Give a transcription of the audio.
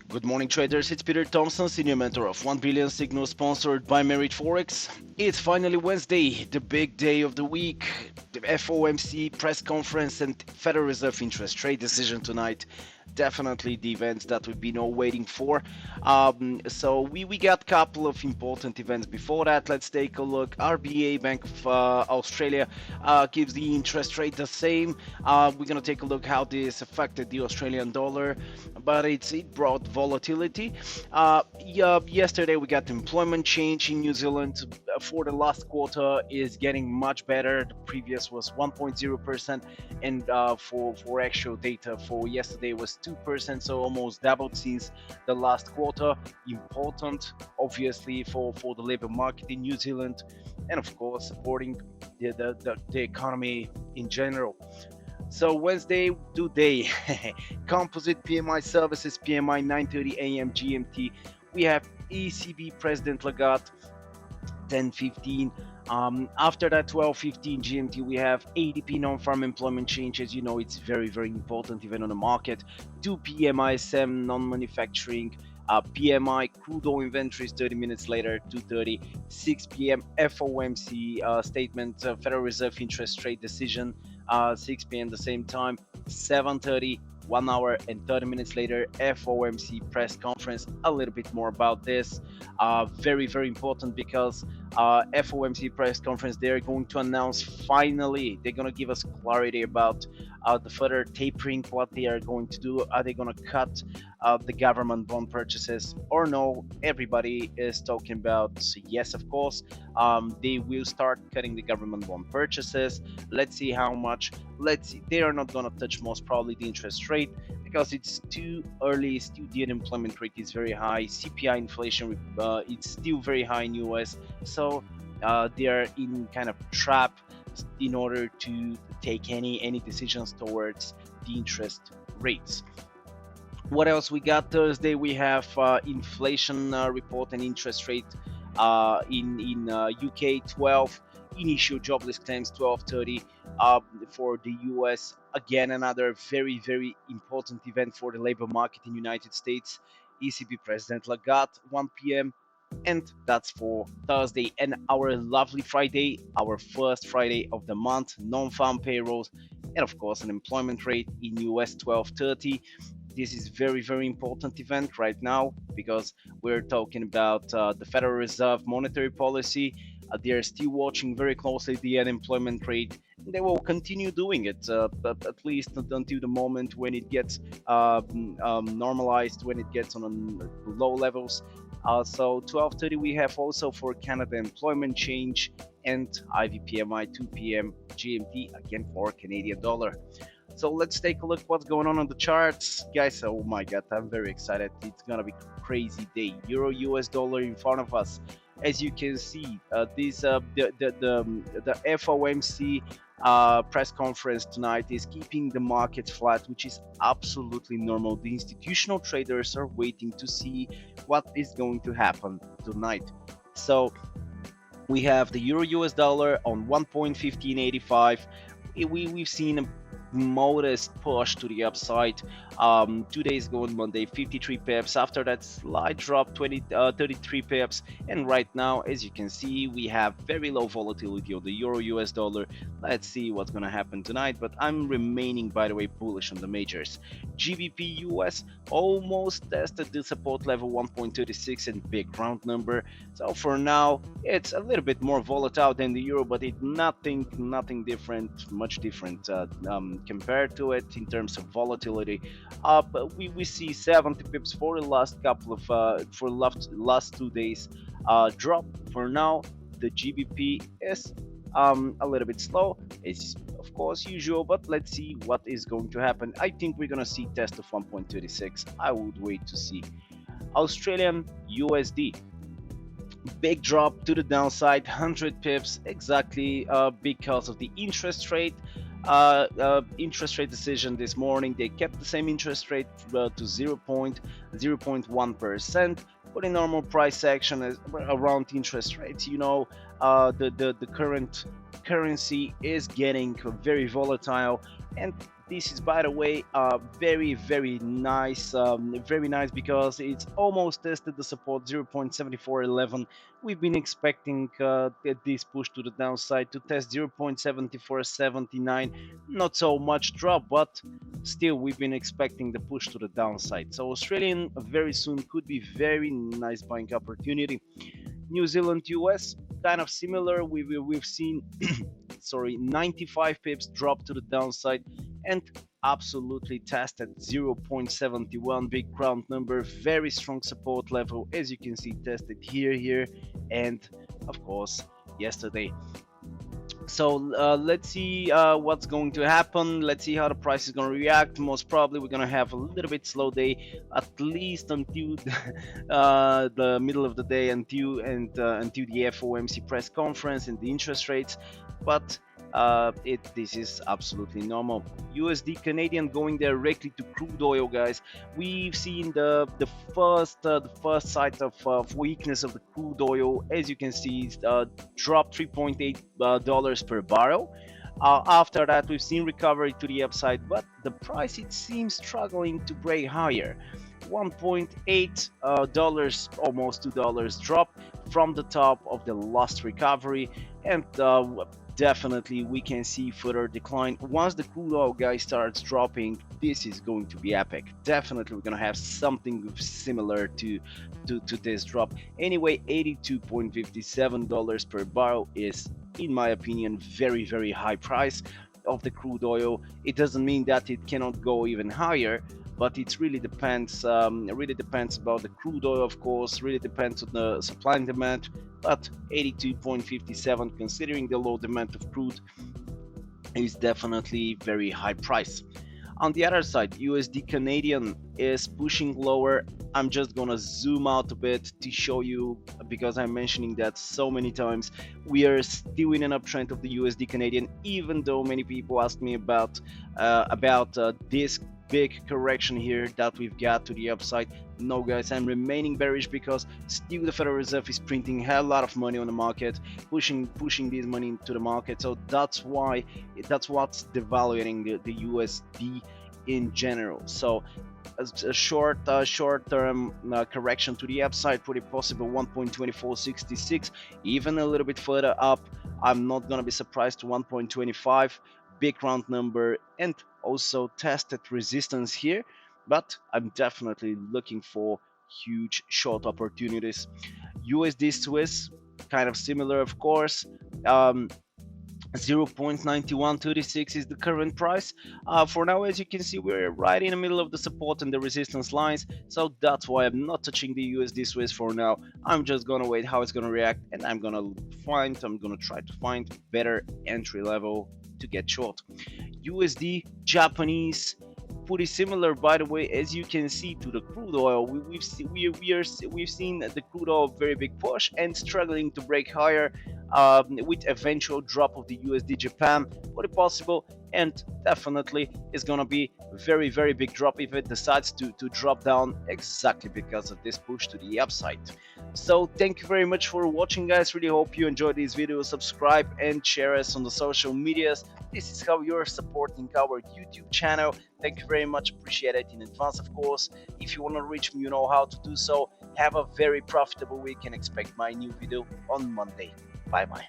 Good morning, traders. It's Peter Thompson, senior mentor of 1 Billion Signal, sponsored by Merit Forex. It's finally Wednesday, the big day of the week. The FOMC Press Conference and Federal Reserve interest rate decision tonight. Definitely the events that we've been all waiting for. So we got a couple of important events before that. Let's take a look. RBA, Bank of Australia, gives the interest rate the same. We're gonna take a look how this affected the Australian dollar, but it brought volatility. Yeah, yesterday we got employment change in New Zealand for the last quarter is getting much better. The previous was 1.0%, and for actual data for yesterday was 2%, so almost doubled since the last quarter. Important, obviously, for the labor market in New Zealand, and of course supporting the economy in general. So Wednesday today, composite PMI services, PMI 9:30 a.m. GMT. We have ECB President Lagarde 10:15. After that 12:15 GMT, we have ADP non-farm employment change. As you know, it's very important even on the market. 2 p.m. ISM non-manufacturing. PMI crude oil inventories 30 minutes later, 2:30. 6 p.m. FOMC statement, Federal Reserve interest rate decision, 6 p.m. the same time. 7:30. 1 hour and 30 minutes later, FOMC press conference. A little bit more about this. Very important because FOMC press conference, they're going to announce finally, they're going to give us clarity about the further tapering, what they are going to do. Are they going to cut the government bond purchases or no? Everybody is talking about yes, of course. They will start cutting the government bond purchases. Let's see how much. Let's see. They are not going to touch most probably the interest rate because it's too early. Still, the unemployment rate is very high. CPI inflation, it's still very high in US. So they are in kind of trap in order to take any decisions towards the interest rates. What else we got Thursday? We have inflation report and interest rate in UK 12. Initial jobless claims 12:30 for the US. Again, another very important event for the labor market in United States. ECB President Lagarde 1 p.m. And that's for Thursday. And our lovely Friday, our first Friday of the month, non-farm payrolls, and of course an employment rate in US 12:30. This is very important event right now because we're talking about the Federal Reserve monetary policy. They are still watching very closely the unemployment rate. They will continue doing it, but at least until the moment when it gets normalized, when it gets on low levels. So 12:30 we have also for Canada employment change and IVPMI 2 p.m. GMT again for Canadian dollar. So let's take a look what's going on the charts, guys. Oh my God, I'm very excited. It's gonna be a crazy day. Euro US dollar in front of us. As you can see, the FOMC press conference tonight is keeping the market flat, which is absolutely normal. The institutional traders are waiting to see what is going to happen tonight. So we have the Euro US dollar on 1.1585. We've seen a modest push to the upside 2 days ago on Monday, 53 pips. After that slight drop, 33 pips. And right now, as you can see, we have very low volatility of the Euro US dollar. Let's see what's going to happen tonight, but I'm remaining, by the way, bullish on the majors. GBP US almost tested the support level 1.36 and big round number. So for now, it's a little bit more volatile than the euro, but it's nothing different, much different compared to it in terms of volatility. But we see 70 pips for the last couple of for last 2 days drop. For now, the GBP is a little bit slow. It's of course usual, but let's see what is going to happen. I think we're gonna see test of 1.36. I would wait to see. Australian USD, big drop to the downside, 100 pips exactly because of the interest rate decision this morning. They kept the same interest rate to 0.1%, but in normal price action around interest rates, you know, the current currency is getting very volatile, and This is, by the way, very nice, very nice because it's almost tested the support 0.7411. We've been expecting this push to the downside to test 0.7479. Not so much drop, but still we've been expecting the push to the downside. So Australian very soon could be very nice buying opportunity. New Zealand US kind of similar. We've seen sorry, 95 pips drop to the downside and absolutely tested 0.71 big ground number, very strong support level, as you can see, tested here and of course yesterday. So let's see what's going to happen. Let's see how the price is going to react. Most probably we're going to have a little bit slow day, at least until the middle of the day, until the FOMC press conference and the interest rates. But this is absolutely normal. USD Canadian going directly to crude oil, guys. We've seen the first sight of weakness of the crude oil. As you can see, dropped $3.8 per barrel. After that, we've seen recovery to the upside, but the price, it seems, struggling to break higher. $1.8, almost $2 drop from the top of the last recovery, and definitely we can see further decline once the crude oil, guys, starts dropping. This is going to be epic. Definitely we're gonna have something similar to this drop. Anyway, $82.57 per barrel is, in my opinion, very high price of the crude oil. It doesn't mean that it cannot go even higher, but it really depends. Really depends about the crude oil, of course. Really depends on the supply and demand. But 82.57, considering the low demand of crude, is definitely very high price. On the other side, USD Canadian is pushing lower. I'm just gonna zoom out a bit to show you, because I'm mentioning that so many times. We are still in an uptrend of the USD Canadian, even though many people ask me about this big correction here that we've got to the upside. No, guys, I'm remaining bearish because still the Federal Reserve is printing a lot of money on the market, pushing this money into the market. So that's what's devaluing the USD in general. So a short-term correction to the upside, pretty possible 1.2466, even a little bit further up. I'm not gonna be surprised to 1.25. Big round number, and also tested resistance here, but I'm definitely looking for huge short opportunities. USD Swiss, kind of similar, of course. 0.9136 is the current price. For now, as you can see, we're right in the middle of the support and the resistance lines, so that's why I'm not touching the USD Swiss for now. I'm just gonna wait how it's gonna react, and I'm gonna try to find better entry level to get short. USD Japanese, pretty similar, by the way, as you can see, to the crude oil. We've seen the crude oil very big push and struggling to break higher, with eventual drop of the USD Japan, pretty possible, and definitely is gonna be very big drop if it decides to drop down, exactly because of this push to the upside. So thank you very much for watching, guys. Really hope you enjoyed this video. Subscribe and share us on the social medias. This is how you're supporting our YouTube channel. Thank you very much, appreciate it in advance, of course. If you want to reach me, you know how to do so. Have a very profitable week and expect my new video on Monday. Bye bye.